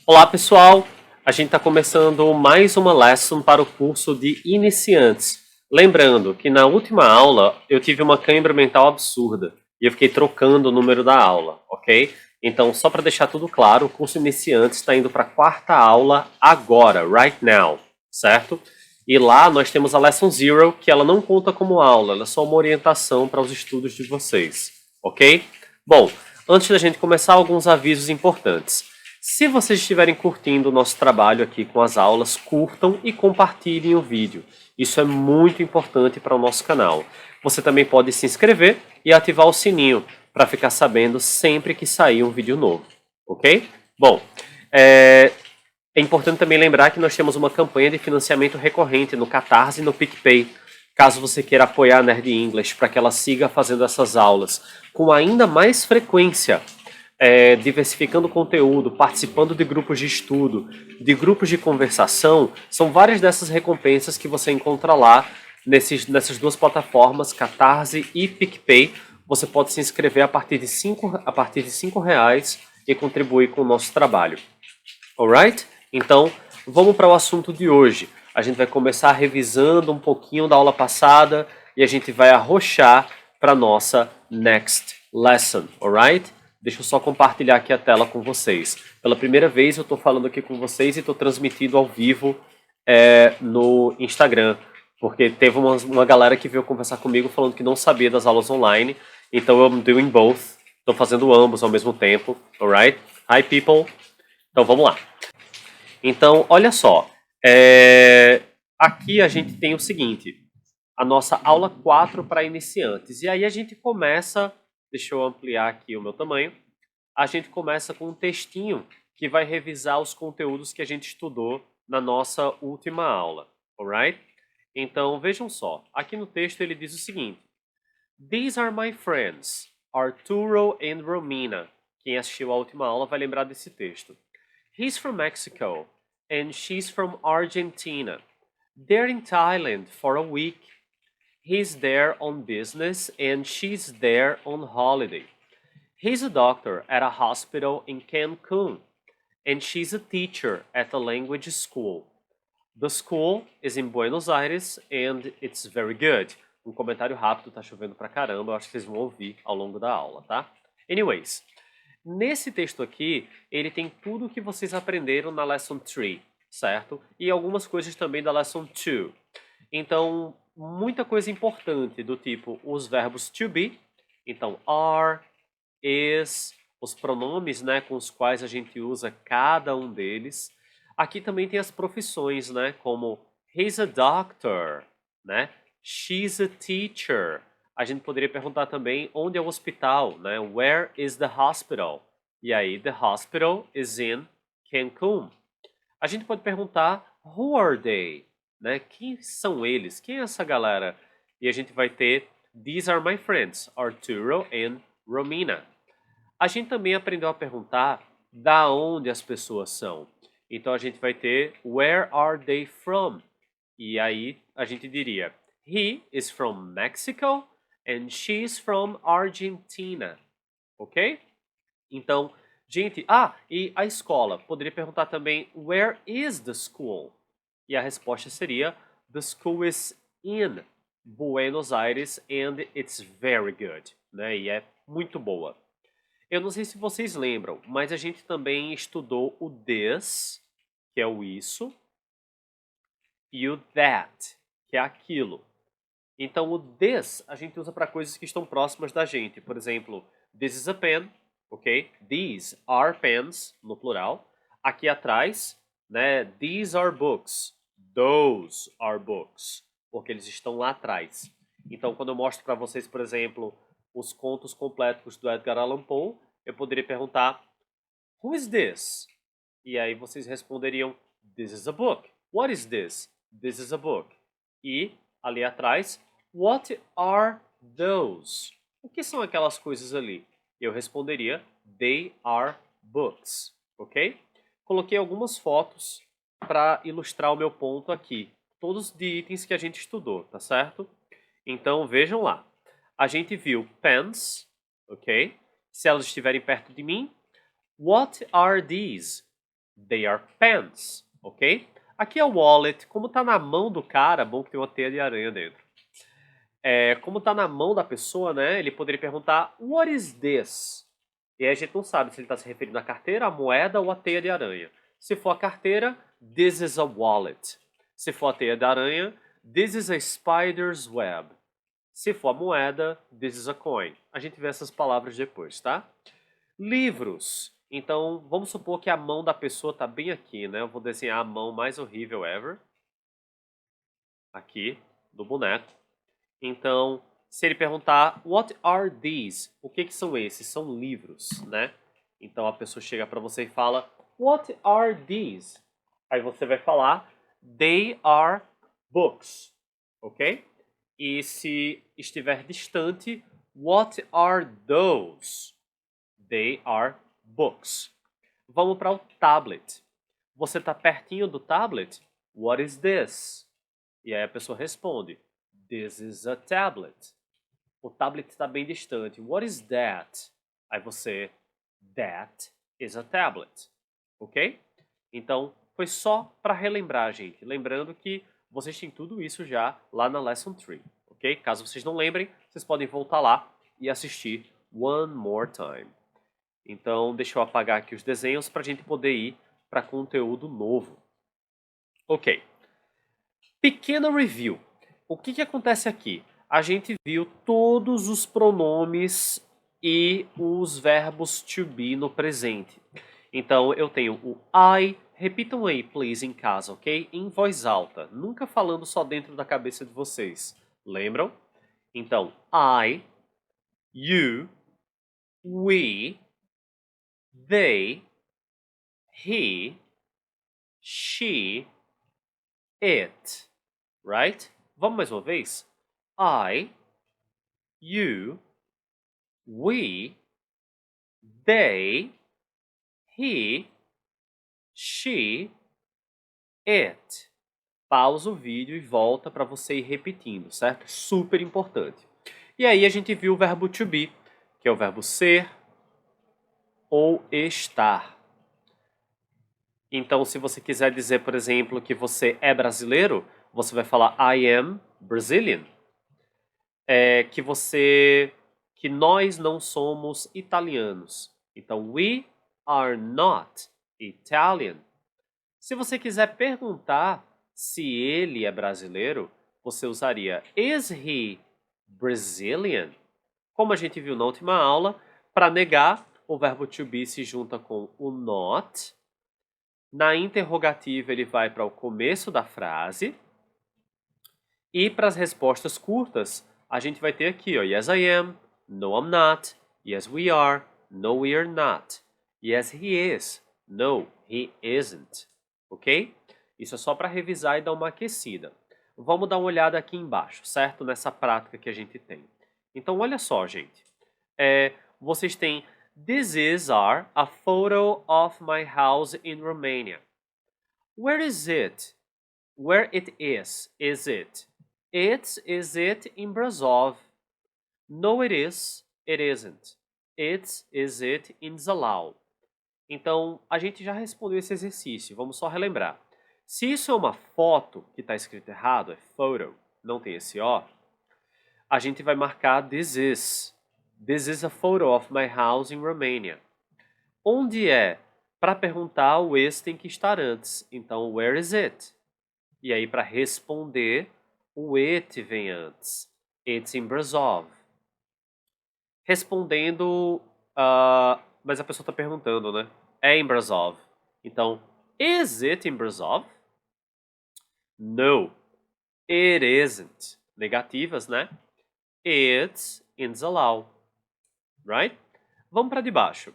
Olá pessoal, a gente está começando mais uma lesson para o curso de iniciantes. Lembrando que na última aula eu tive uma cãibra mental absurda e eu fiquei trocando o número da aula, ok? Então, só para deixar tudo claro, o curso iniciantes está indo para a quarta aula agora, right now, certo? E lá nós temos a Lesson Zero, que ela não conta como aula, ela é só uma orientação para os estudos de vocês, ok? Bom, antes da gente começar, alguns avisos importantes. Se vocês estiverem curtindo o nosso trabalho aqui com as aulas, curtam e compartilhem o vídeo. Isso é muito importante para o nosso canal. Você também pode se inscrever e ativar o sininho para ficar sabendo sempre que sair um vídeo novo, ok? Bom, é importante também lembrar que nós temos uma campanha de financiamento recorrente no Catarse e no PicPay. Caso você queira apoiar a Nerd English para que ela siga fazendo essas aulas com ainda mais frequência, diversificando o conteúdo, participando de grupos de estudo, de grupos de conversação, são várias dessas recompensas que você encontra lá nessas duas plataformas, Catarse e PicPay. Você pode se inscrever a partir de R$ 5 e contribuir com o nosso trabalho. Alright? Então, vamos para o assunto de hoje. A gente vai começar revisando um pouquinho da aula passada e a gente vai arrochar para a nossa next lesson, alright? Deixa eu só compartilhar aqui a tela com vocês. Pela primeira vez eu estou falando aqui com vocês e estou transmitindo ao vivo no Instagram, porque teve uma galera que veio conversar comigo falando que não sabia das aulas online, então eu doing both, estou fazendo ambos ao mesmo tempo, alright? Hi people! Então vamos lá. Então, olha só, aqui a gente tem o seguinte, a nossa aula 4 para iniciantes. E aí a gente começa, deixa eu ampliar aqui o meu tamanho, a gente começa com um textinho que vai revisar os conteúdos que a gente estudou na nossa última aula, alright? Então, vejam só, aqui no texto ele diz o seguinte, These are my friends, Arturo and Romina. Quem assistiu a última aula vai lembrar desse texto. He's from Mexico, and she's from Argentina. They're in Thailand for a week. He's there on business, and she's there on holiday. He's a doctor at a hospital in Cancun, and she's a teacher at a language school. The school is in Buenos Aires, and it's very good. Um comentário rápido, tá chovendo pra caramba, eu acho que vocês vão ouvir ao longo da aula, tá? Anyways, nesse texto aqui, ele tem tudo que vocês aprenderam na Lesson 3, certo? E algumas coisas também da Lesson 2. Então, muita coisa importante do tipo os verbos to be, então are, is, os pronomes, né, com os quais a gente usa cada um deles. Aqui também tem as profissões, né, como he's a doctor, né? She's a teacher. A gente poderia perguntar também onde é o hospital, né? Where is the hospital? E aí, the hospital is in Cancun. A gente pode perguntar who are they? Né? Quem são eles? Quem é essa galera? E a gente vai ter these are my friends, Arturo and Romina. A gente também aprendeu a perguntar da onde as pessoas são. Então a gente vai ter where are they from? E aí a gente diria he is from Mexico and she's from Argentina. Ok? Então, gente, e a escola? Poderia perguntar também where is the school? E a resposta seria the school is in Buenos Aires and it's very good, né? E é muito boa. Eu não sei se vocês lembram, mas a gente também estudou o this, que é o isso, e o that, que é aquilo. Então o this a gente usa para coisas que estão próximas da gente. Por exemplo, this is a pen, ok? These are pens, no plural. Aqui atrás, né? These are books. Those are books. Porque eles estão lá atrás. Então quando eu mostro para vocês, por exemplo, os contos completos do Edgar Allan Poe, eu poderia perguntar Who is this? E aí vocês responderiam This is a book. What is this? This is a book. E ali atrás, What are those? O que são aquelas coisas ali? Eu responderia They are books. Ok? Coloquei algumas fotos para ilustrar o meu ponto aqui. Todos de itens que a gente estudou, tá certo? Então vejam lá. A gente viu pens, ok? Se elas estiverem perto de mim, what are these? They are pens, ok? Aqui é o wallet. Como tá na mão do cara, bom que tem uma teia de aranha dentro. Como tá na mão da pessoa, né? Ele poderia perguntar, what is this? E aí a gente não sabe se ele está se referindo à carteira, à moeda ou à teia de aranha. Se for a carteira, this is a wallet. Se for a teia de aranha, this is a spider's web. Se for a moeda, this is a coin. A gente vê essas palavras depois, tá? Livros. Então, vamos supor que a mão da pessoa tá bem aqui, né? Eu vou desenhar a mão mais horrível ever. Aqui, do boneco. Então, se ele perguntar, what are these? O que são esses? São livros, né? Então a pessoa chega para você e fala, what are these? Aí você vai falar, they are books, ok? E se estiver distante, what are those? They are books. Vamos para o tablet. Você está pertinho do tablet? What is this? E aí a pessoa responde, this is a tablet. O tablet está bem distante. What is that? Aí você, that is a tablet. Ok? Então, foi só para relembrar, gente. Lembrando que vocês têm tudo isso já lá na Lesson 3. Ok? Caso vocês não lembrem, vocês podem voltar lá e assistir one more time. Então, deixa eu apagar aqui os desenhos para a gente poder ir para conteúdo novo. Ok. Pequeno review. O que acontece aqui? A gente viu todos os pronomes e os verbos to be no presente. Então, eu tenho o I. Repitam aí, please, em casa, ok? Em voz alta. Nunca falando só dentro da cabeça de vocês. Lembram? Então, I, you, we, they, he, she, it. Right? Vamos mais uma vez? I, you, we, they, he, she, it. Pausa o vídeo e volta para você ir repetindo, certo? Super importante. E aí a gente viu o verbo to be, que é o verbo ser ou estar. Então, se você quiser dizer, por exemplo, que você é brasileiro, você vai falar I am Brazilian. Que nós não somos italianos. Então, we are not Italian. Se você quiser perguntar se ele é brasileiro, você usaria is he Brazilian? Como a gente viu na última aula, para negar, o verbo to be se junta com o not. Na interrogativa, ele vai para o começo da frase. E para as respostas curtas, a gente vai ter aqui, ó, yes I am, no I'm not, yes we are, no we are not, yes he is, no he isn't, ok? Isso é só para revisar e dar uma aquecida. Vamos dar uma olhada aqui embaixo, certo? Nessa prática que a gente tem. Então, olha só, gente. Vocês têm This is a photo of my house in Romania. Where is it? Where it is it? Is it in Brasov? No, it is. It isn't. Is it in Zalau? Então, a gente já respondeu esse exercício. Vamos só relembrar. Se isso é uma foto que está escrito errado, é photo, não tem esse O, a gente vai marcar this is. This is a photo of my house in Romania. Onde é? Para perguntar, o is tem que estar antes. Então, where is it? E aí, para responder, o it vem antes. It's in Brasov. Respondendo, mas a pessoa está perguntando, né? É em Brasov. Então, is it in Brasov? No, it isn't. Negativas, né? It's in Zalau. Right? Vamos para debaixo.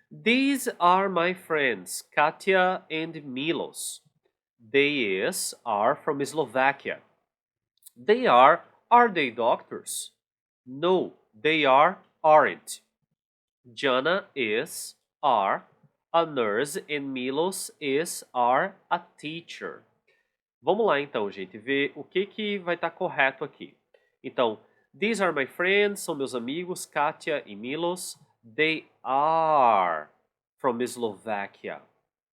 These are my friends, Katia and Milos. They are from Slovakia. They are they doctors? No, they aren't. Jana are a nurse and Milos are a teacher. Vamos lá então, gente, ver o que vai estar correto aqui. Então, these are my friends, são meus amigos, Katia e Milos. They are from Slovakia.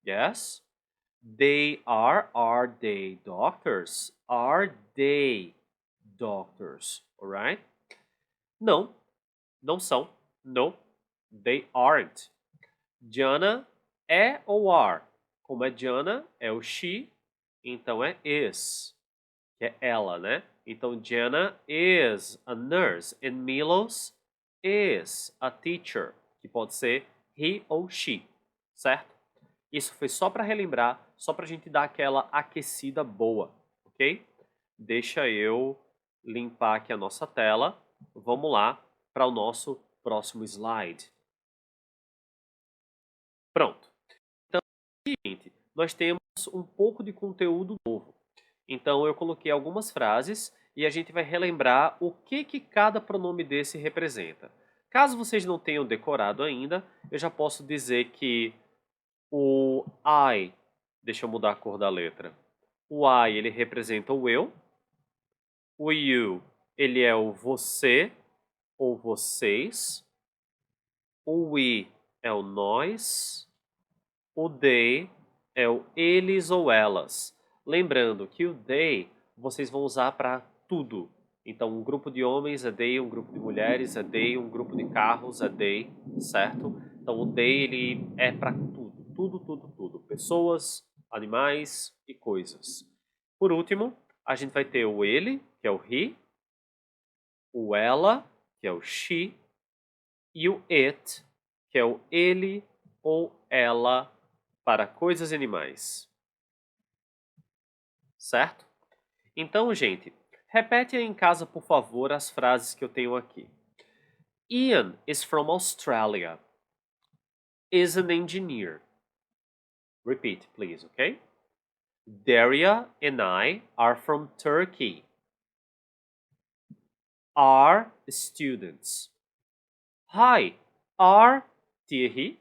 Yes? Are they doctors? Are they doctors? Alright? Não, não são. No, they aren't. Diana é ou are? Como é Diana, é o she, então é is, que é ela, né? Então Diana is a nurse and Milos is a teacher, que pode ser he ou she, certo? Isso foi só para relembrar, só para a gente dar aquela aquecida boa, ok? Deixa eu limpar aqui a nossa tela. Vamos lá para o nosso próximo slide. Pronto. Então, é o seguinte, nós temos um pouco de conteúdo novo. Então, eu coloquei algumas frases e a gente vai relembrar o que cada pronome desse representa. Caso vocês não tenham decorado ainda, eu já posso dizer que o I, deixa eu mudar a cor da letra. O I, ele representa o eu. O you, ele é o você ou vocês. O we é o nós. O they é o eles ou elas. Lembrando que o they vocês vão usar para tudo. Então, um grupo de homens é they, um grupo de mulheres é they, um grupo de carros é they, certo? Então, o they ele é para tudo, tudo, tudo, tudo. Pessoas, animais e coisas. Por último, a gente vai ter o ele, que é o he, o ela, que é o she, e o it, que é o ele ou ela para coisas e animais. Certo? Então, gente, repete aí em casa, por favor, as frases que eu tenho aqui. Ian is from Australia. Is an engineer. Repeat, please, okay? Daria and I are from Turkey. Are students. Hi, are Thierry?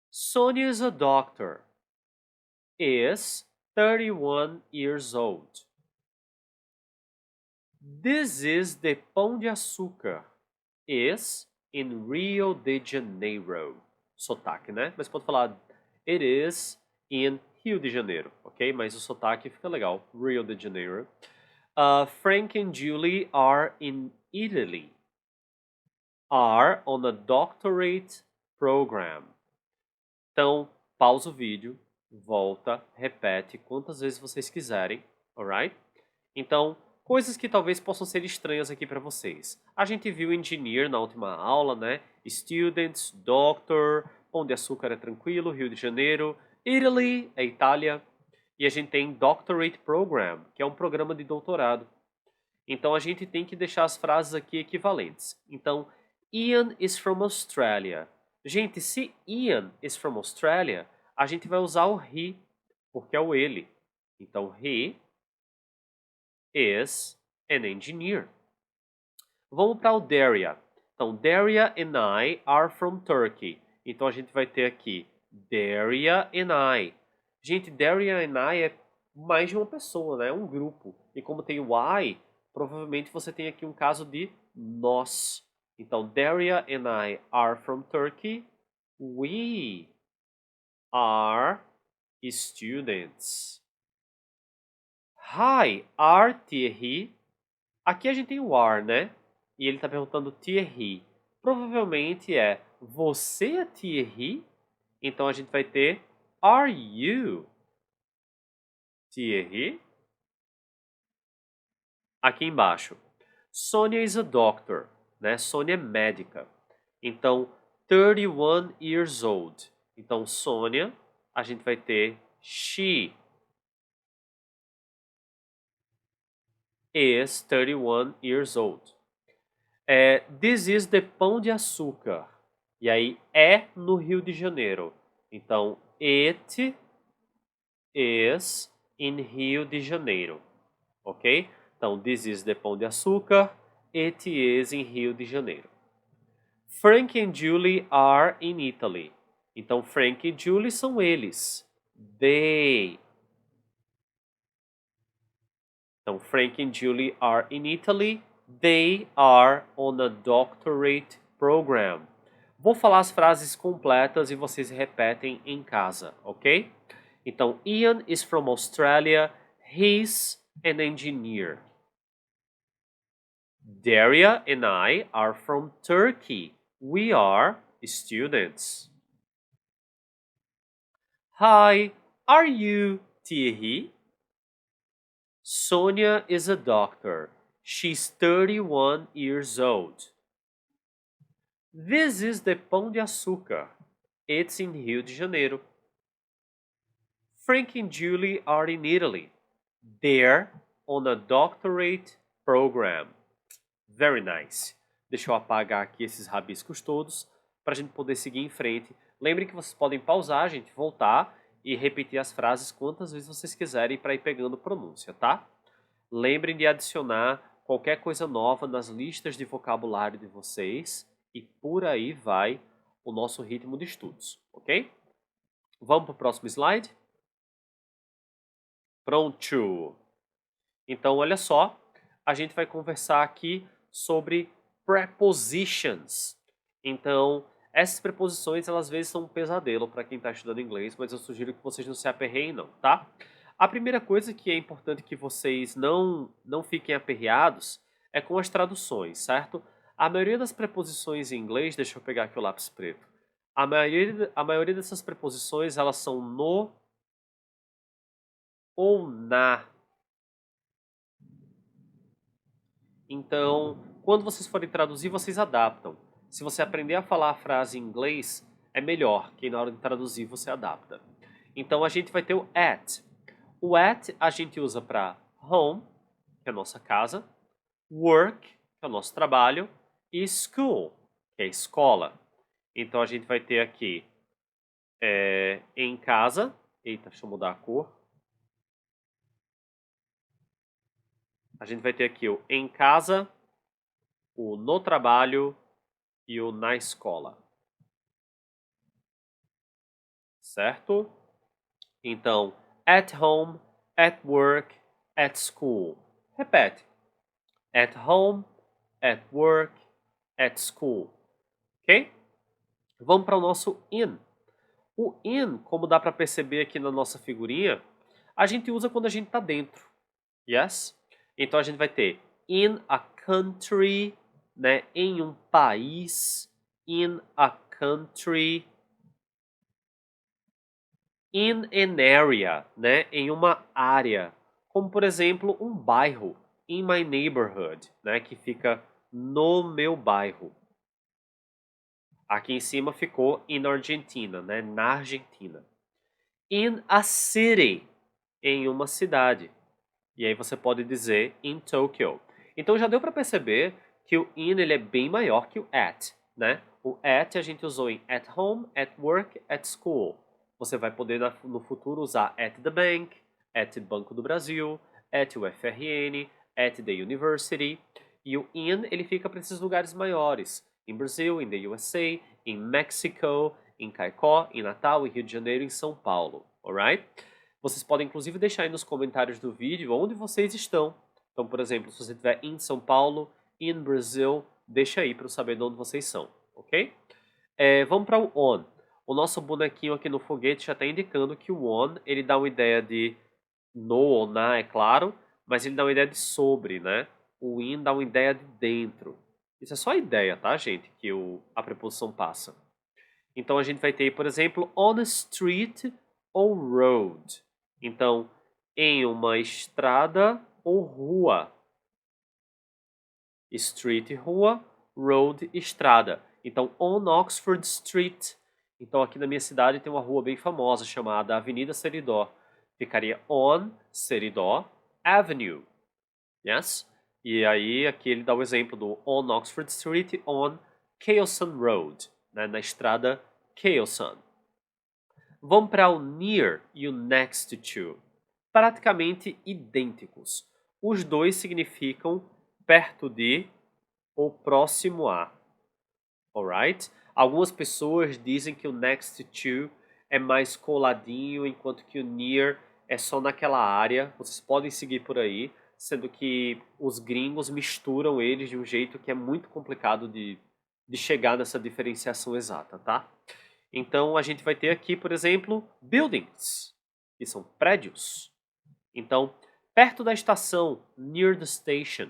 Sonia is a doctor. Is 31 years old. This is the Pão de Açúcar. Is in Rio de Janeiro. Sotaque, né? Mas pode falar it is in Rio de Janeiro, ok? Mas o sotaque fica legal. Rio de Janeiro. Frank and Julie are in Italy. Are on a doctorate program. Então, pausa o vídeo, volta, repete quantas vezes vocês quiserem, alright? Então, coisas que talvez possam ser estranhas aqui para vocês. A gente viu engineer na última aula, né? Students, doctor, Pão de Açúcar é tranquilo, Rio de Janeiro, Italy é Itália, e a gente tem doctorate program, que é um programa de doutorado. Então a gente tem que deixar as frases aqui equivalentes. Então, Ian is from Australia. Gente, se Ian is from Australia, a gente vai usar o he, porque é o ele. Então, he is an engineer. Vamos para o Daria. Então, Daria and I are from Turkey. Então, a gente vai ter aqui Daria and I. Gente, Daria and I é mais de uma pessoa, né? É um grupo. E como tem o I, provavelmente você tem aqui um caso de nós. Então, Daria and I are from Turkey. We are students. Hi, are Thierry? Aqui a gente tem o are, né? E ele está perguntando Thierry. Provavelmente é você é Thierry? Então a gente vai ter Are you Thierry? Aqui embaixo. Sonia is a doctor, né? Sonia é médica. Então 31 years old. Então Sonia, a gente vai ter she is 31 years old. This is the Pão de Açúcar. E aí é no Rio de Janeiro. Então, it is in Rio de Janeiro. Ok? Então, this is the Pão de Açúcar. It is in Rio de Janeiro. Frank and Julie are in Italy. Então, Frank e Julie são eles. They. Então, Frank and Julie are in Italy. They are on a doctorate program. Vou falar as frases completas e vocês repetem em casa, ok? Então, Ian is from Australia. He's an engineer. Daria and I are from Turkey. We are students. Hi, are you Thierry? Sonia is a doctor. She's 31 years old. This is the Pão de Açúcar. It's in Rio de Janeiro. Frank and Julie are in Italy. They're on a doctorate program. Very nice. Deixa eu apagar aqui esses rabiscos todos para a gente poder seguir em frente. Lembrem que vocês podem pausar, gente, voltar e repetir as frases quantas vezes vocês quiserem para ir pegando pronúncia, tá? Lembrem de adicionar qualquer coisa nova nas listas de vocabulário de vocês e por aí vai o nosso ritmo de estudos, ok? Vamos para o próximo slide? Pronto! Então, olha só, a gente vai conversar aqui sobre prepositions. Então, essas preposições, elas às vezes são um pesadelo para quem está estudando inglês, mas eu sugiro que vocês não se aperreiem não, tá? A primeira coisa que é importante que vocês não fiquem aperreados é com as traduções, certo? A maioria das preposições em inglês, deixa eu pegar aqui o lápis preto, a maioria dessas preposições, elas são no ou na. Então, quando vocês forem traduzir, vocês adaptam. Se você aprender a falar a frase em inglês, é melhor que na hora de traduzir você adapta. Então, a gente vai ter o at. O at a gente usa para home, que é a nossa casa, work, que é o nosso trabalho, e school, que é a escola. Então, a gente vai ter aqui em casa. Eita, deixa eu mudar a cor. A gente vai ter aqui o em casa, o no trabalho e o na escola. Certo? Então, at home, at work, at school. Repete. At home, at work, at school. Ok? Vamos para o nosso in. O in, como dá para perceber aqui na nossa figurinha, a gente usa quando a gente está dentro. Yes? Então a gente vai ter in a country, né? Em um país. In a country. In an area, né? Em uma área. Como, por exemplo, um bairro. In my neighborhood, né? Que fica no meu bairro. Aqui em cima ficou in Argentina, né? Na Argentina. In a city. Em uma cidade. E aí você pode dizer in Tokyo. Então já deu para perceber que o in ele é bem maior que o at, né? O at a gente usou em at home, at work, at school. Você vai poder no futuro usar at the bank, at Banco do Brasil, at UFRN, at the university. E o in ele fica para esses lugares maiores. Em Brasil, in the USA, em Mexico, em Caicó, em Natal, em Rio de Janeiro, em São Paulo. Alright? Vocês podem inclusive deixar aí nos comentários do vídeo onde vocês estão. Então, por exemplo, se você estiver em São Paulo, in Brazil, deixa aí para eu saber de onde vocês são, ok? Vamos para o on. O nosso bonequinho aqui no foguete já está indicando que o on, ele dá uma ideia de no ou na, é claro, mas ele dá uma ideia de sobre, né? O in dá uma ideia de dentro. Isso é só a ideia, tá, gente? Que a preposição passa. Então, a gente vai ter, por exemplo, on a street ou road. Então, em uma estrada ou rua. Street, rua, road, estrada. Então, on Oxford Street. Então, aqui na minha cidade tem uma rua bem famosa chamada Avenida Seridó. Ficaria on Seridó Avenue. Yes? E aí, aqui ele dá o exemplo do on Oxford Street, on Keosan Road, né? Na estrada Keosan. Vamos para o near e o next to. Praticamente idênticos. Os dois significam perto de ou próximo a. Alright? Algumas pessoas dizem que o next to é mais coladinho, enquanto que o near é só naquela área. Vocês podem seguir por aí, sendo que os gringos misturam eles de um jeito que é muito complicado de de chegar nessa diferenciação exata, tá? Então, a gente vai ter aqui, por exemplo, buildings, que são prédios. Então, perto da estação, near the station.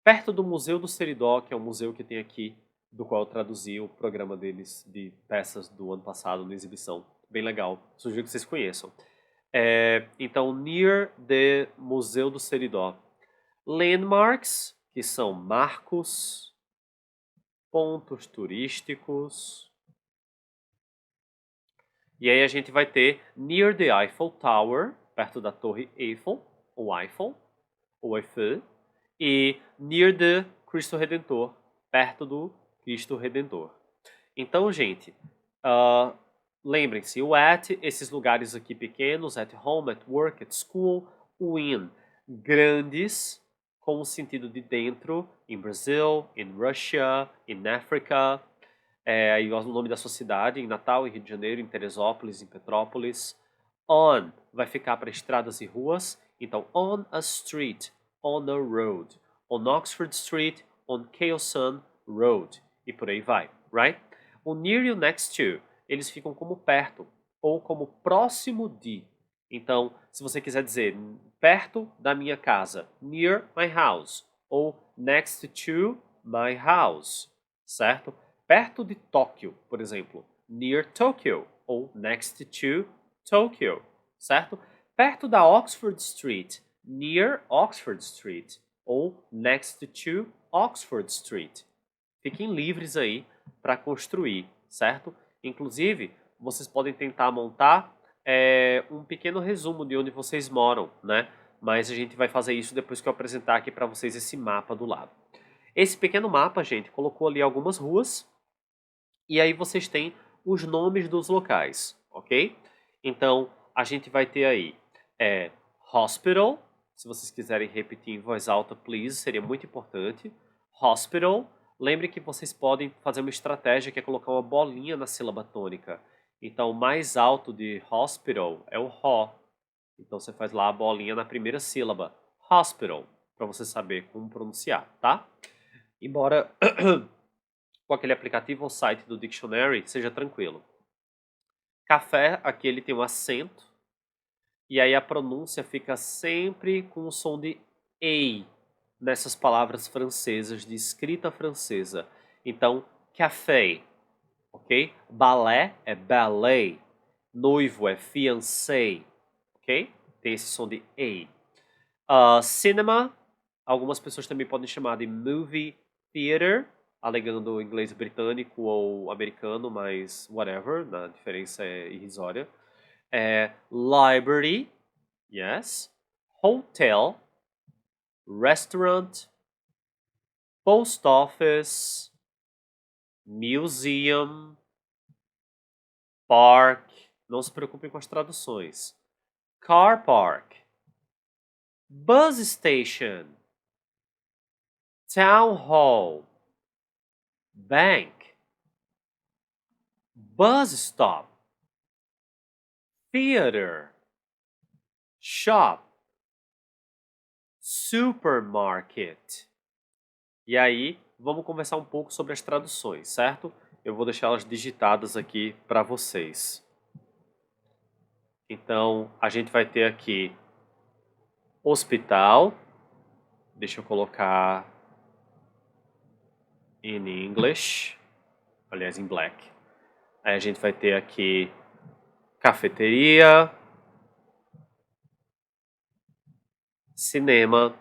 Perto do Museu do Seridó, que é um museu que tem aqui, do qual eu traduzi o programa deles de peças do ano passado na exibição. Bem legal, sugiro que vocês conheçam. Então, near the Museu do Seridó. Landmarks, que são marcos, pontos turísticos. E aí a gente vai ter near the Eiffel Tower, perto da Torre Eiffel, ou Eiffel, ou Eiffel, e near the Cristo Redentor, perto do Cristo Redentor. Então, gente, lembrem-se, o at, esses lugares aqui pequenos, at home, at work, at school, o in, grandes, com o sentido de dentro, in Brazil, in Russia, in Africa, aí o nome da sua cidade, em Natal, em Rio de Janeiro, em Teresópolis, em Petrópolis. On vai ficar para estradas e ruas, então on a street, on a road, on Oxford Street, on Keosan Road, e por aí vai, right? O near e o next to, eles ficam como perto, ou como próximo de. Então, se você quiser dizer perto da minha casa, near my house, ou next to my house, certo? Perto de Tóquio, por exemplo, near Tokyo, ou next to Tokyo, certo? Perto da Oxford Street, near Oxford Street, ou next to Oxford Street. Fiquem livres aí para construir, certo? Inclusive, vocês podem tentar montar um pequeno resumo de onde vocês moram, né? Mas a gente vai fazer isso depois que eu apresentar aqui para vocês esse mapa do lado. Esse pequeno mapa, gente, colocou ali algumas ruas e aí vocês têm os nomes dos locais, ok? Então, a gente vai ter aí hospital, se vocês quiserem repetir em voz alta, please, seria muito importante. Hospital, lembre que vocês podem fazer uma estratégia que é colocar uma bolinha na sílaba tônica. Então, o mais alto de hospital é o Ho. Então, você faz lá a bolinha na primeira sílaba, hospital, para você saber como pronunciar, tá? Embora com aquele aplicativo ou site do Dictionary, seja tranquilo. Café, aqui ele tem um acento, e aí a pronúncia fica sempre com o som de EI nessas palavras francesas, de escrita francesa. Então, café, ok? Balé é ballet, noivo é fiancé, ok? Tem esse som de EI. Cinema, algumas pessoas também podem chamar de movie theater, alegando inglês britânico ou americano, mas whatever, a diferença é irrisória. Library, yes. Hotel, restaurant, post office, museum, park. Não se preocupem com as traduções. Car park, bus station, town hall, bank, bus stop, theater, shop, supermarket. E aí, vamos conversar um pouco sobre as traduções, certo? Eu vou deixar elas digitadas aqui para vocês. Então, a gente vai ter aqui hospital. Deixa eu colocar in English. Aliás, em black. Aí a gente vai ter aqui cafeteria, cinema,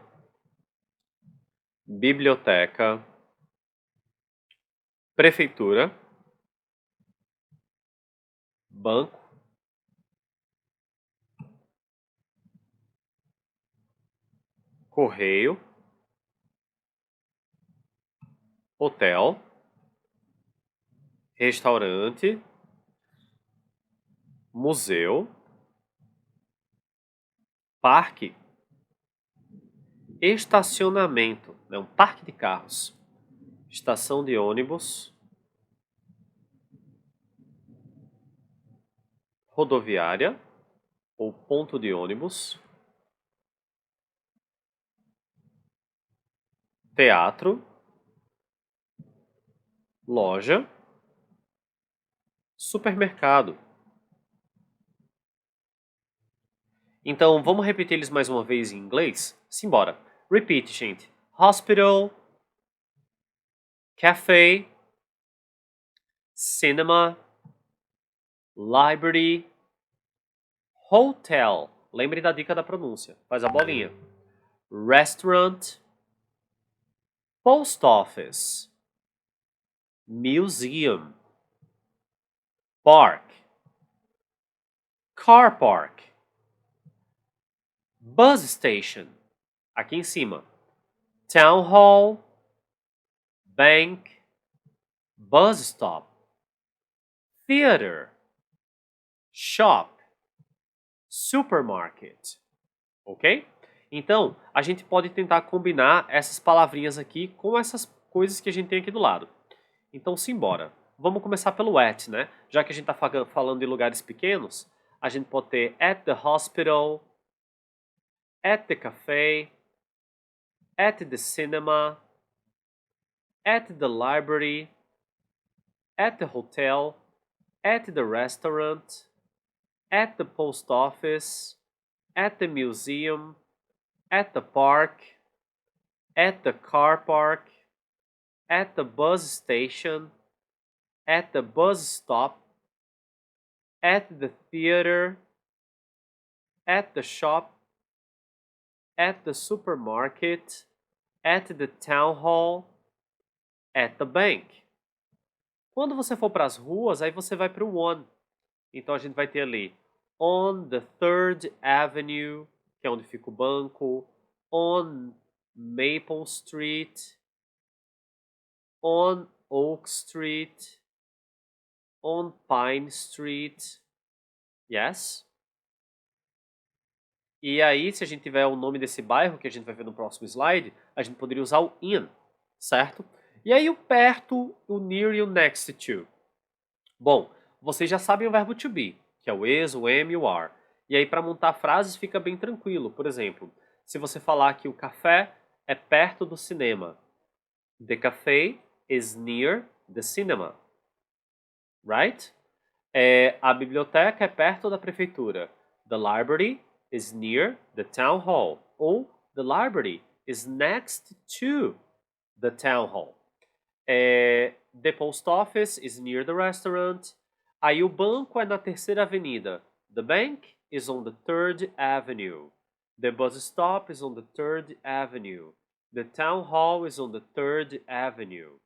biblioteca, prefeitura, banco, correio, hotel, restaurante, museu, parque, estacionamento, né, um parque de carros, estação de ônibus, rodoviária ou ponto de ônibus, teatro, loja, supermercado. Então, vamos repetir eles mais uma vez em inglês? Simbora. Repeat, gente. Hospital, cafe, cinema, library, hotel. Lembre da dica da pronúncia. Faz a bolinha. Restaurant, post office, museum, park, car park, bus station, aqui em cima, town hall, bank, bus stop, theater, shop, supermarket, ok? Então, a gente pode tentar combinar essas palavrinhas aqui com essas coisas que a gente tem aqui do lado. Então, simbora. Vamos começar pelo at, né? Já que a gente está falando de lugares pequenos, a gente pode ter at the hospital, at the cafe, at the cinema, at the library, at the hotel, at the restaurant, at the post office, at the museum, at the park, at the car park, at the bus station, at the bus stop, at the theater, at the shop, at the supermarket, at the town hall, at the bank. Quando você for para as ruas, aí você vai para o on. Então a gente vai ter ali on the 3rd Avenue, que é onde fica o banco, on Maple Street, on Oak Street, on Pine Street. Yes? E aí, se a gente tiver o nome desse bairro, que a gente vai ver no próximo slide, a gente poderia usar o in, certo? E aí o perto, o near e o next to. Bom, vocês já sabem o verbo to be, que é o is, o am e o are. E aí para montar frases fica bem tranquilo. Por exemplo, se você falar que o café é perto do cinema. The café is near the cinema. Right? A biblioteca é perto da prefeitura. The library is near the town hall. Ou the library is next to the town hall. The post office is near the restaurant. Aí o banco é na 3ª avenida. The bank is on the 3rd Avenue. The bus stop is on the 3rd Avenue. The town hall is on the 3rd Avenue.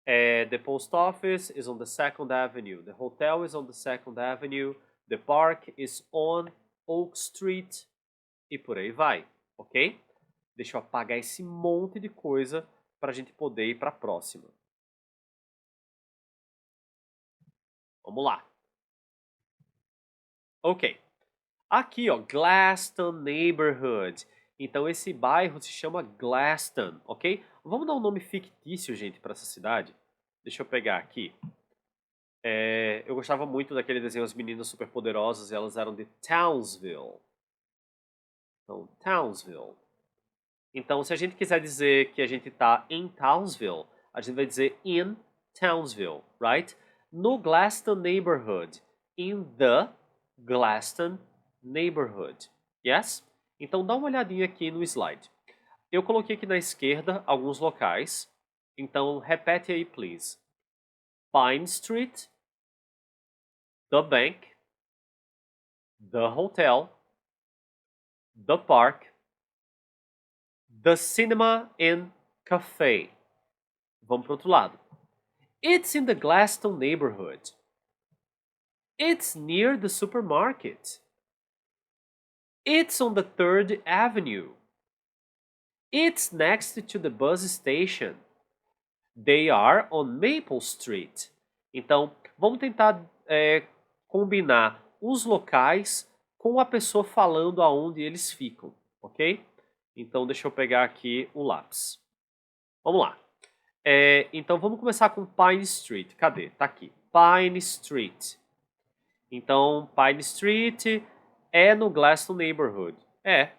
The post office is on the 2nd Avenue. The hotel is on the 2nd Avenue. The park is on Oak Street. E por aí vai, ok? Deixa eu apagar esse monte de coisa para a gente poder ir para a próxima. Vamos lá. Ok. Aqui, ó, Glaston Neighborhood. Então esse bairro se chama Glaston, ok? Vamos dar um nome fictício, gente, para essa cidade? Deixa eu pegar aqui. Eu gostava muito daquele desenho As Meninas Superpoderosas e elas eram de Townsville. Então, Townsville. Então, se a gente quiser dizer que a gente está em Townsville, a gente vai dizer in Townsville, right? No Glaston Neighborhood. In the Glaston Neighborhood. Yes? Então, dá uma olhadinha aqui no slide. Eu coloquei aqui na esquerda alguns locais. Então, repete aí, please. Pine Street, the bank, the hotel, the park, the cinema and cafe. Vamos para o outro lado. It's in the Glaston neighborhood. It's near the supermarket. It's on the 3rd Avenue. It's next to the bus station. They are on Maple Street. Então, vamos tentar combinar os locais com a pessoa falando aonde eles ficam, ok? Então, deixa eu pegar aqui o lápis. Vamos lá. Então, vamos começar com Pine Street. Cadê? Tá aqui. Pine Street. Então, Pine Street é no Glaston Neighborhood.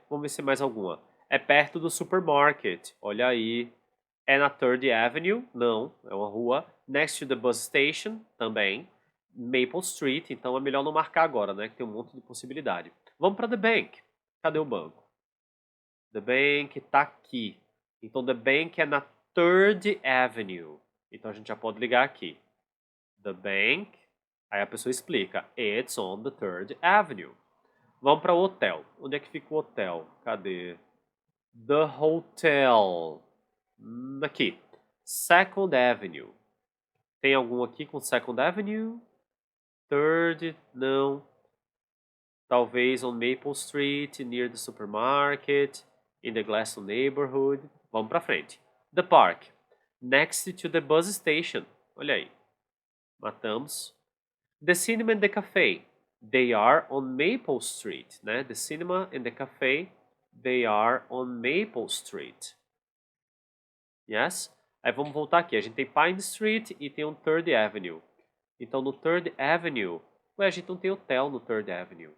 Vamos ver se mais alguma. É perto do supermarket. Olha aí. É na 3rd Avenue? Não, é uma rua. Next to the bus station, também. Maple Street, então é melhor não marcar agora, né? Que tem um monte de possibilidade. Vamos para the bank. Cadê o banco? The bank tá aqui. Então, the bank é na 3rd Avenue. Então, a gente já pode ligar aqui. The bank. Aí a pessoa explica. It's on the 3rd Avenue. Vamos para o hotel. Onde é que fica o hotel? Cadê? The hotel. Aqui. 2nd Avenue. Tem algum aqui com 2nd Avenue? 3rd? Não. Talvez on Maple Street, near the supermarket, in the Glaston neighborhood. Vamos para frente. The park. Next to the bus station. Olha aí. Matamos. The cinema and the cafe. They are on Maple Street, né? The cinema and the cafe, they are on Maple Street. Yes? Aí vamos voltar aqui. A gente tem Pine Street e tem um 3rd Avenue. Então, no 3rd Avenue... Ué, a gente não tem hotel no 3rd Avenue.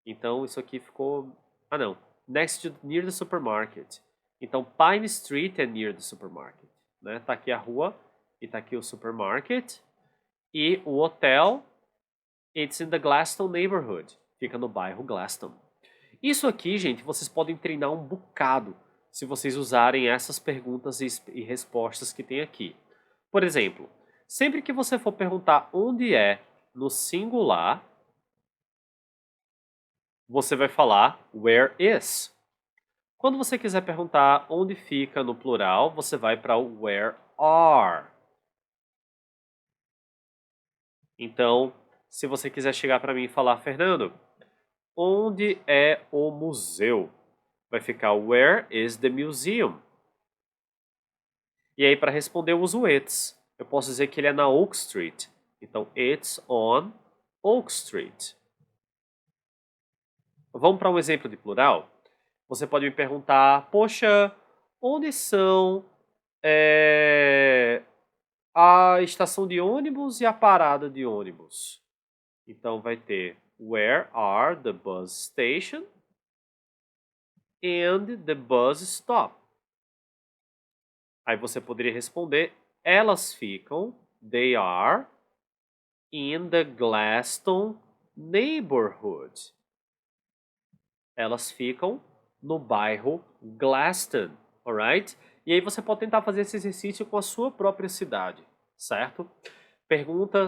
Então, isso aqui ficou... Ah, não. Next to... Near the supermarket. Então, Pine Street é near the supermarket. Né? Tá aqui a rua e tá aqui o supermarket. E o hotel... It's in the Glaston neighborhood. Fica no bairro Glaston. Isso aqui, gente, vocês podem treinar um bocado se vocês usarem essas perguntas e respostas que tem aqui. Por exemplo, sempre que você for perguntar onde é no singular, você vai falar where is. Quando você quiser perguntar onde fica no plural, você vai para o where are. Então, se você quiser chegar para mim e falar, Fernando, onde é o museu? Vai ficar where is the museum? E aí, para responder, eu uso it's. Eu posso dizer que ele é na Oak Street. Então, it's on Oak Street. Vamos para um exemplo de plural? Você pode me perguntar, poxa, onde são a estação de ônibus e a parada de ônibus? Então, vai ter where are the bus station and the bus stop? Aí você poderia responder, elas ficam, they are, in the Glaston neighborhood. Elas ficam no bairro Glaston, alright? E aí você pode tentar fazer esse exercício com a sua própria cidade, certo?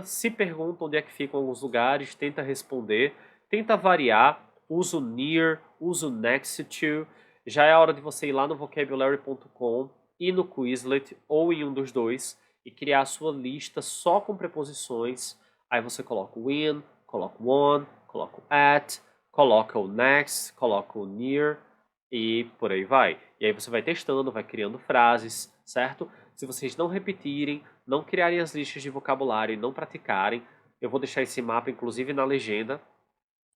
Se pergunta onde é que ficam alguns lugares, tenta responder, tenta variar, usa o near, usa o next to. Já é a hora de você ir lá no vocabulary.com e no Quizlet, ou em um dos dois, e criar a sua lista só com preposições. Aí você coloca o in, coloca o on, coloca o at, coloca o next, coloca o near e por aí vai. E aí você vai testando, vai criando frases, certo? Se vocês não repetirem, não criarem as listas de vocabulário e não praticarem, eu vou deixar esse mapa inclusive na legenda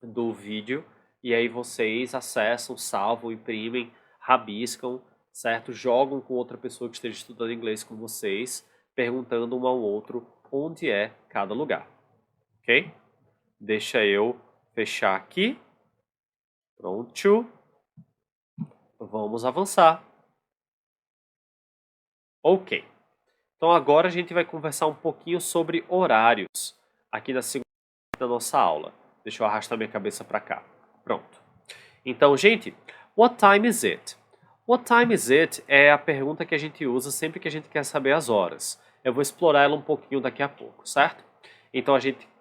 do vídeo e aí vocês acessam, salvam, imprimem, rabiscam, certo? Jogam com outra pessoa que esteja estudando inglês com vocês, perguntando um ao outro onde é cada lugar, ok? Deixa eu fechar aqui. Pronto. Vamos avançar. Ok. Então agora a gente vai conversar um pouquinho sobre horários aqui na segunda parte da nossa aula. Deixa eu arrastar minha cabeça para cá. Pronto. Então, gente, what time is it? What time is it é a pergunta que a gente usa sempre que a gente quer saber as horas. Eu vou explorar ela um pouquinho daqui a pouco, certo? Então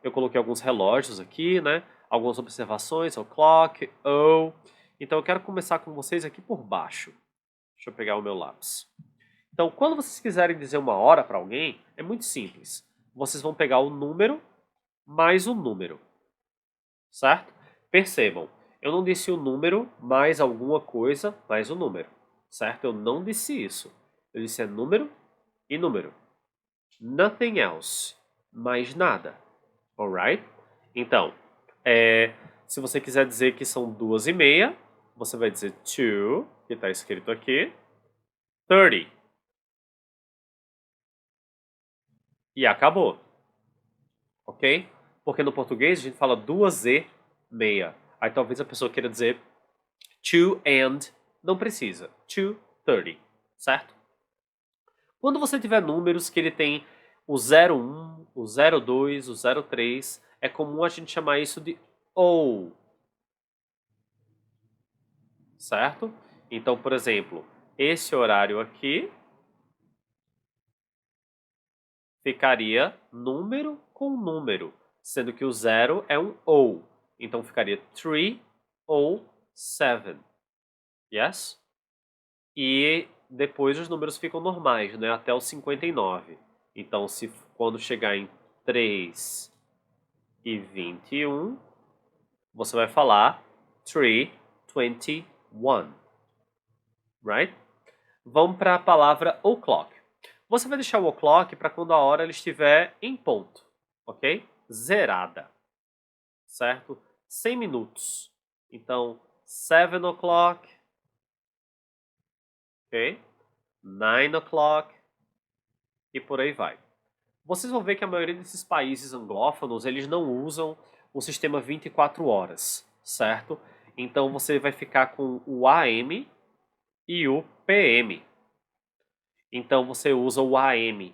eu coloquei alguns relógios aqui, né? Algumas observações, o clock, o. Então eu quero começar com vocês aqui por baixo. Deixa eu pegar o meu lápis. Então, quando vocês quiserem dizer uma hora para alguém, é muito simples. Vocês vão pegar o número mais o número, certo? Percebam, eu não disse o número mais alguma coisa mais o número, certo? Eu não disse isso. Eu disse número e número. Nothing else. Mais nada. Alright? Então, se você quiser dizer que são 2:30, você vai dizer 2, que está escrito aqui, 30. E acabou. Ok? Porque no português a gente fala 2:30. Aí talvez a pessoa queira dizer 2 and, não precisa. 2:30, certo? Quando você tiver números que ele tem O 01, o 02, o 03, é comum a gente chamar isso de O, certo? Então, por exemplo, esse horário aqui ficaria número com número, sendo que o 0 é um O. Então ficaria 3 ou 7. Yes? E depois os números ficam normais, né? Até o 59. Então, se quando chegar em 3 e 21, você vai falar 3:21. Right? Vamos para a palavra o'clock. Você vai deixar o o'clock para quando a hora ela estiver em ponto, ok? Zerada, certo? 100 minutos. Então, 7 o'clock, ok? 9 o'clock e por aí vai. Vocês vão ver que a maioria desses países anglófonos, eles não usam o sistema 24 horas, certo? Então você vai ficar com o AM e o PM. Então você usa o AM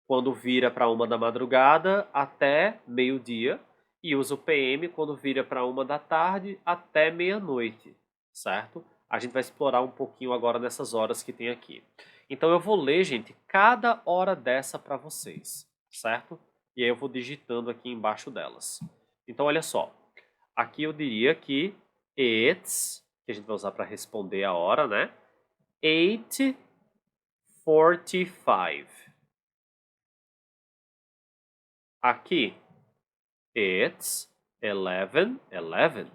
quando vira para 1 da madrugada até meio-dia e usa o PM quando vira para 1 da tarde até meia-noite, certo? A gente vai explorar um pouquinho agora nessas horas que tem aqui. Então eu vou ler, gente, cada hora dessa para vocês, certo? E aí eu vou digitando aqui embaixo delas. Então olha só, aqui eu diria que it's, que a gente vai usar para responder a hora, né? 8:45. Aqui, it's 11:11.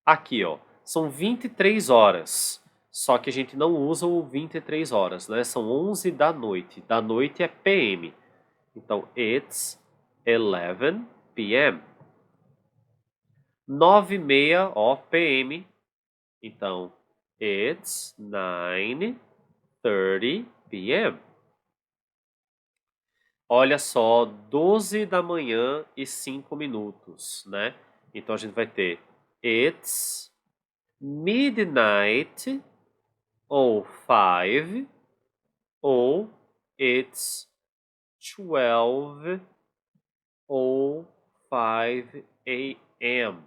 Aqui, ó, são 23 horas. Só que a gente não usa o 23 horas, né? São 11 da noite. Da noite é PM. Então, it's 11 p.m. 9:30, ó, PM. Então, it's 9:30 p.m. Olha só, 12 da manhã e 5 minutos, né? Então a gente vai ter it's midnight ou 5 ou it's 12 ou 5 a.m.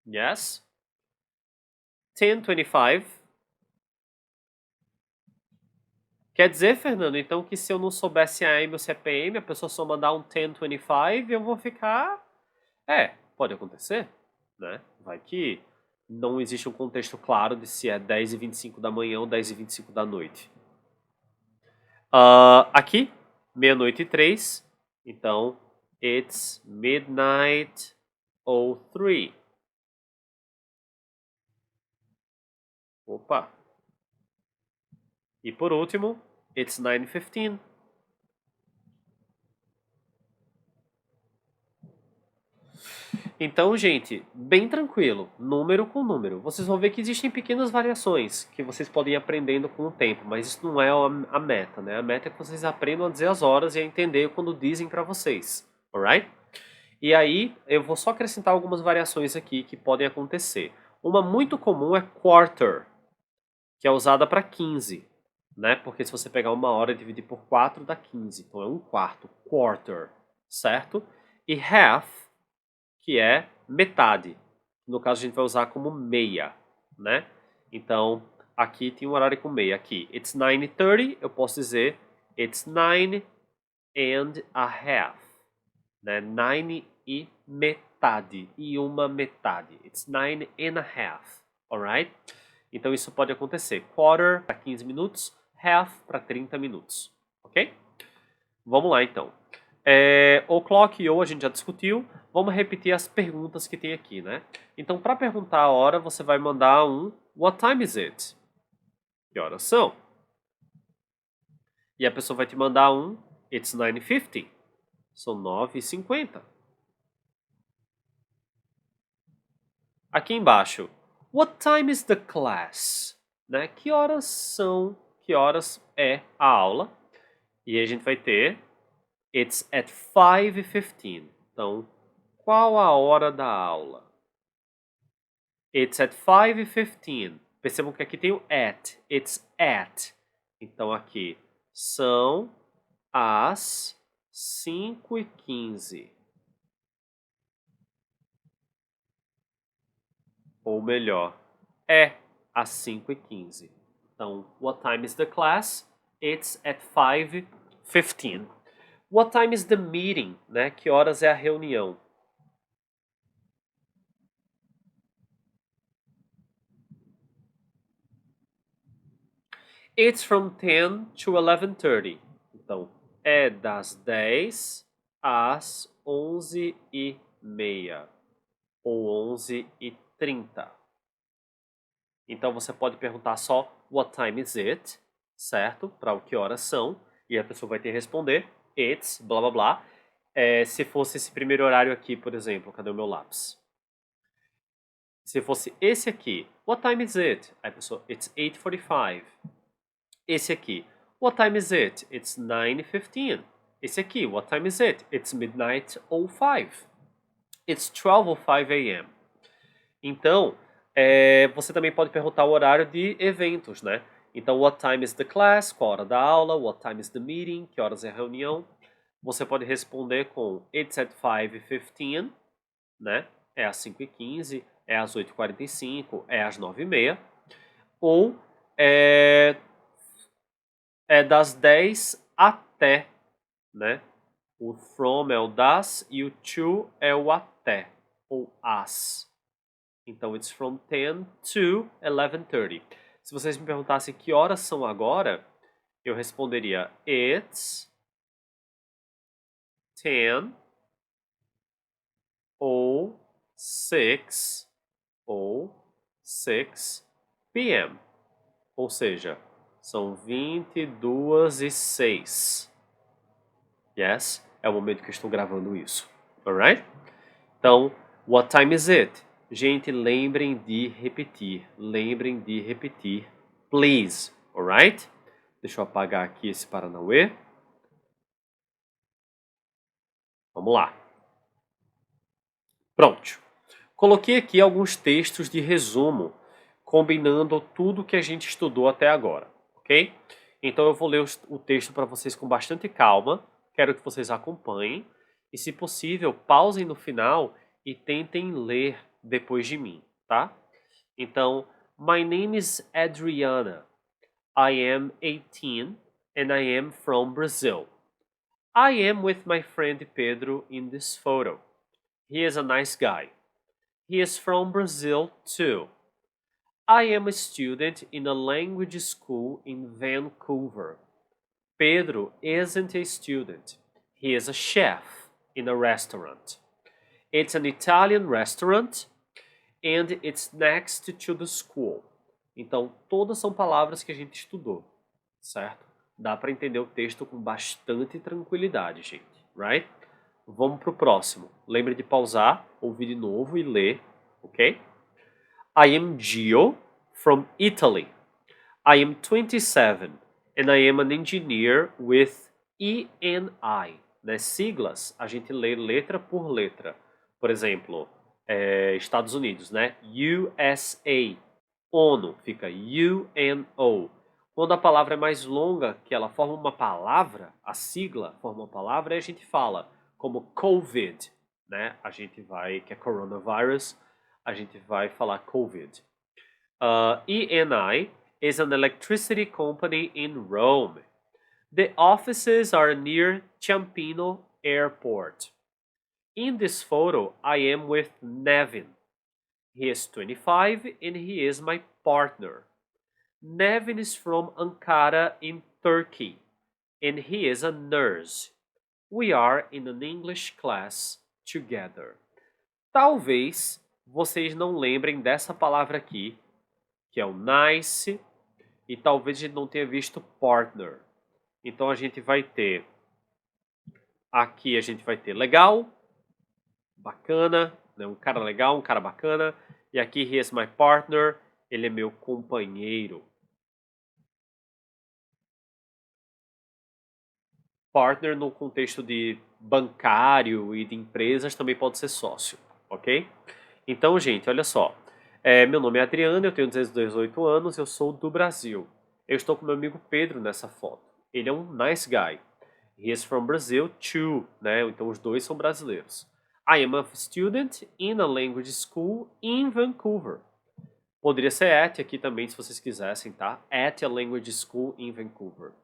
Yes? 10:25. Quer dizer, Fernando, então que se eu não soubesse AM ou CPM, a pessoa só mandar um 10:25, eu vou ficar... pode acontecer, né? Vai que não existe um contexto claro de se é 10:25 da manhã ou 10:25 da noite. Aqui, meia-noite e 3, então it's midnight ou 3. Opa! E por último, it's 9:15. Então, gente, bem tranquilo, número com número. Vocês vão ver que existem pequenas variações que vocês podem ir aprendendo com o tempo, mas isso não é a meta, né? A meta é que vocês aprendam a dizer as horas e a entender quando dizem para vocês, alright? E aí, eu vou só acrescentar algumas variações aqui que podem acontecer. Uma muito comum é quarter, que é usada para 15, né? Porque se você pegar uma hora e dividir por 4 dá 15, então é um quarto, quarter, certo? E half, que é metade. No caso, a gente vai usar como meia, né? Então, aqui tem um horário com meia. Aqui, it's 9:30, eu posso dizer it's 9 and a half. Né? 9 e metade. E uma metade. It's 9 and a half. Alright? Então, isso pode acontecer. Quarter para 15 minutos, half para 30 minutos. Ok? Vamos lá, então. O'clock e ou a gente já discutiu. Vamos repetir as perguntas que tem aqui, né? Então, para perguntar a hora, você vai mandar um What time is it? Que horas são? E a pessoa vai te mandar um It's 9:50. São 9:50. Aqui embaixo, What time is the class? Né? Que horas são? Que horas é a aula? E a gente vai ter It's at 5:15. Então, qual a hora da aula? It's at 5:15. Percebam que aqui tem o at. It's at. Então aqui são as 5h15. Ou melhor, é às 5h15. Então, what time is the class? It's at 5:15. What time is the meeting? Né? Que horas é a reunião? It's from 10 to 11:30. Então, é das 10 às 11h30 ou 11h30. Então, você pode perguntar só what time is it, certo? Para o que horas são. E a pessoa vai ter que responder it's, blá blá blá. Se fosse esse primeiro horário aqui, por exemplo, cadê o meu lápis? Se fosse esse aqui, what time is it? Aí a pessoa, it's 8:45. Esse aqui, what time is it? It's 9:15. Esse aqui, what time is it? It's midnight 05. It's 12:05 a.m. Então, você também pode perguntar o horário de eventos, né? Então, what time is the class? Qual a hora da aula? What time is the meeting? Que horas é a reunião? Você pode responder com it's at 5:15, né? É às 5h15, é às 8h45, é às 9h30. Ou é das 10 até, né? O from é o das e o to é o até, ou as. Então, it's from 10 to 11:30. Se vocês me perguntassem que horas são agora, eu responderia it's 10 ou 6 p.m. Ou seja, são 22h06. Yes? É o momento que eu estou gravando isso. Alright? Então, what time is it? Gente, lembrem de repetir. Lembrem de repetir. Please. Alright? Deixa eu apagar aqui esse Paranauê. Vamos lá. Pronto. Coloquei aqui alguns textos de resumo, combinando tudo que a gente estudou até agora, ok? Então eu vou ler o texto para vocês com bastante calma, quero que vocês acompanhem e, se possível, pausem no final e tentem ler depois de mim, tá? Então, my name is Adriana. I am 18 and I am from Brazil. I am with my friend Pedro in this photo. He is a nice guy. He is from Brazil too. I am a student in a language school in Vancouver. Pedro isn't a student. He is a chef in a restaurant. It's an Italian restaurant and it's next to the school. Então, todas são palavras que a gente estudou, certo? Dá para entender o texto com bastante tranquilidade, gente, right? Vamos pro próximo. Lembre de pausar, ouvir de novo e ler, ok? I am Gio from Italy. I am 27 and I am an engineer with ENI. Nas siglas, a gente lê letra por letra. Por exemplo, Estados Unidos, né? USA. ONU fica UNO. Quando a palavra é mais longa, que ela forma uma palavra, a sigla forma uma palavra, aí a gente fala como COVID, né? A gente vai, que é coronavirus, a gente vai falar COVID. ENI is an electricity company in Rome. The offices are near Ciampino Airport. In this photo, I am with Nevin. He is 25 and he is my partner. Nevin is from Ankara in Turkey and he is a nurse. We are in an English class together. Talvez vocês não lembrem dessa palavra aqui, que é o nice, e talvez a gente não tenha visto partner. Então a gente vai ter, aqui a gente vai ter legal, bacana, né? Um cara legal, um cara bacana. E aqui, he is my partner, ele é meu companheiro. Partner no contexto de bancário e de empresas também pode ser sócio, ok? Então, gente, olha só. Meu nome é Adriano, eu tenho 18 anos, eu sou do Brasil. Eu estou com meu amigo Pedro nessa foto. Ele é um nice guy. He is from Brazil too, né? Então os dois são brasileiros. I am a student in a language school in Vancouver. Poderia ser at aqui também, se vocês quisessem, tá? At a language school in Vancouver.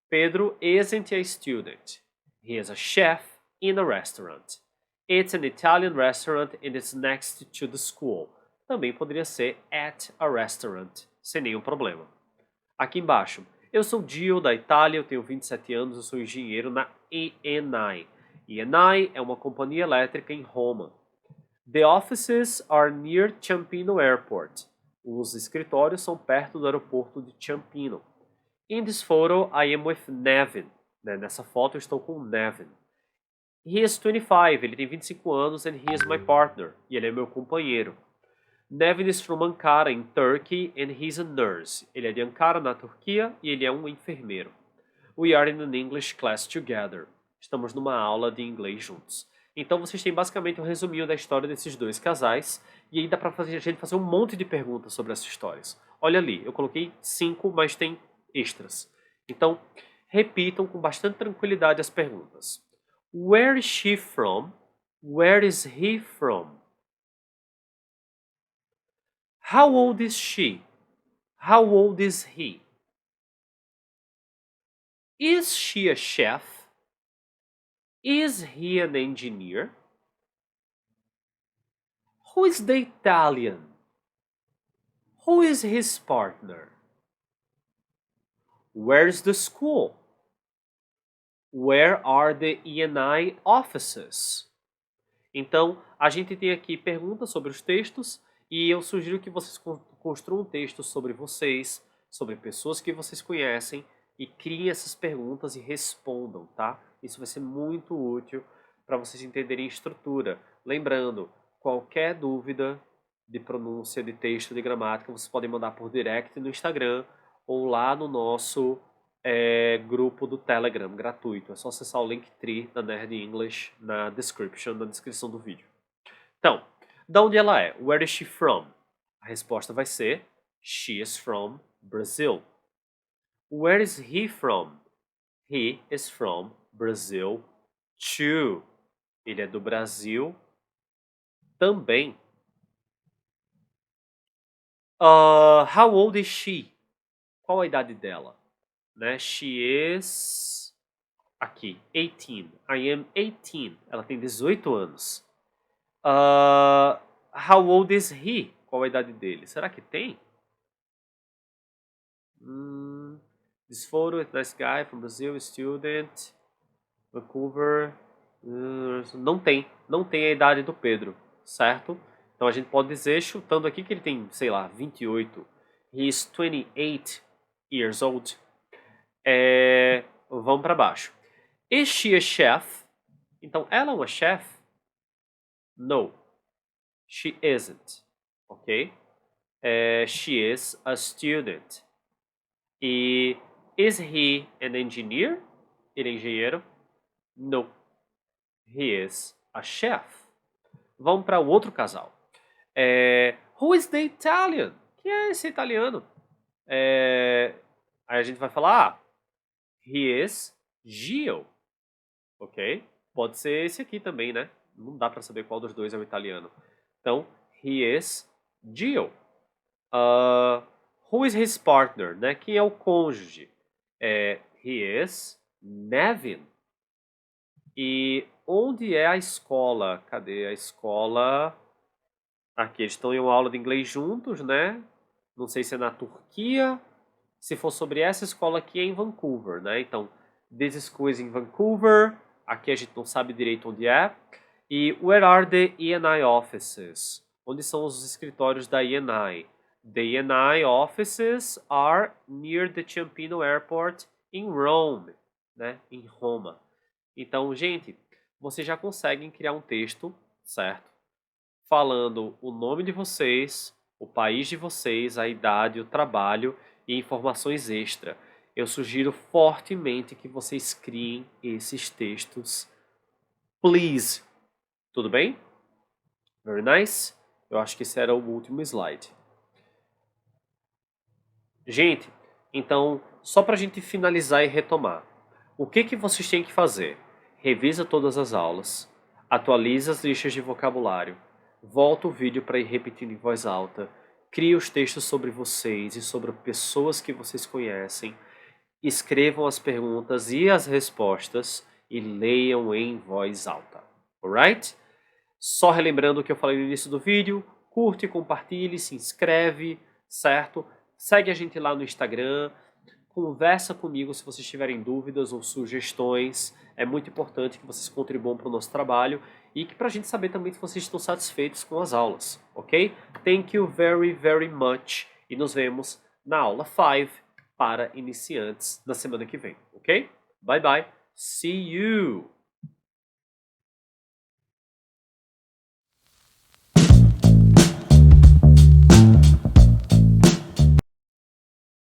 Pedro isn't a student. He is a chef in a restaurant. It's an Italian restaurant and it's next to the school. Também poderia ser at a restaurant, sem nenhum problema. Aqui embaixo, eu sou Gio, da Itália, eu tenho 27 anos, eu sou engenheiro na ENI. ENI é uma companhia elétrica em Roma. The offices are near Ciampino Airport. Os escritórios são perto do aeroporto de Ciampino. In this photo, I am with Nevin. Nessa foto eu estou com Nevin. He is 25, ele tem 25 anos, and he is my partner. E ele é meu companheiro. Nevin is from Ankara, in Turkey, and he's a nurse. Ele é de Ankara, na Turquia, e ele é um enfermeiro. We are in an English class together. Estamos numa aula de inglês juntos. Então vocês têm basicamente um resuminho da história desses dois casais, e aí dá pra a gente fazer um monte de perguntas sobre essas histórias. Olha ali, eu coloquei 5, mas tem extras. Então, repitam com bastante tranquilidade as perguntas. Where is she from? Where is he from? How old is she? How old is he? Is she a chef? Is he an engineer? Who is the Italian? Who is his partner? Where's the school? Where are the ENI offices? Então, a gente tem aqui perguntas sobre os textos e eu sugiro que vocês construam um texto sobre vocês, sobre pessoas que vocês conhecem e criem essas perguntas e respondam, tá? Isso vai ser muito útil para vocês entenderem a estrutura. Lembrando, qualquer dúvida de pronúncia, de texto, de gramática, vocês podem mandar por direct no Instagram ou lá no nosso grupo do Telegram gratuito. É só acessar o Linktree da Nerd English na descrição do vídeo. Então, da onde ela é? Where is she from? A resposta vai ser she is from Brazil. Where is he from? He is from Brazil too. Ele é do Brasil também. How old is she? Qual a idade dela? Né? She is... Aqui, 18. I am 18. Ela tem 18 anos. How old is he? Qual a idade dele? Será que tem? This photo is nice guy from Brazil, student, Vancouver. Não tem a idade do Pedro, certo? Então a gente pode dizer, chutando aqui, que ele tem, sei lá, 28. He is 28 years old. Vamos para baixo. Is she a chef? Então, ela é uma chef? No, she isn't. Ok? She is a student. E is he an engineer? Ele é engenheiro? No, he is a chef. Vamos para o outro casal. Who is the Italian? Quem é esse italiano? Aí a gente vai falar, he is Gio. Ok? Pode ser esse aqui também, né? Não dá para saber qual dos dois é o italiano. Então, he is Gio. Who is his partner? Né? Quem é o cônjuge? He is Nevin. E onde é a escola? Cadê a escola? Aqui, eles estão em uma aula de inglês juntos, né? Não sei se é na Turquia. Se for sobre essa escola aqui, é em Vancouver, né? Então, this school is in Vancouver. Aqui a gente não sabe direito onde é. E where are the ENI offices? Onde são os escritórios da ENI? The ENI offices are near the Ciampino Airport in Rome, né? Em Roma. Então, gente, vocês já conseguem criar um texto, certo? Falando o nome de vocês, o país de vocês, a idade, o trabalho e informações extra. Eu sugiro fortemente que vocês criem esses textos. Please. Tudo bem? Very nice. Eu acho que esse era o último slide. Gente, Então, só para a gente finalizar e retomar. O que vocês têm que fazer? Revisa todas as aulas, atualiza as listas de vocabulário, volta o vídeo para ir repetindo em voz alta, cria os textos sobre vocês e sobre pessoas que vocês conhecem, escrevam as perguntas e as respostas e leiam em voz alta. Alright? Só relembrando o que eu falei no início do vídeo, curte, compartilhe, se inscreve, certo? Segue a gente lá no Instagram, conversa comigo se vocês tiverem dúvidas ou sugestões. É muito importante que vocês contribuam para o nosso trabalho e que para a gente saber também se vocês estão satisfeitos com as aulas, ok? Thank you very, very much e nos vemos na aula 5 para iniciantes na semana que vem, ok? Bye bye, see you!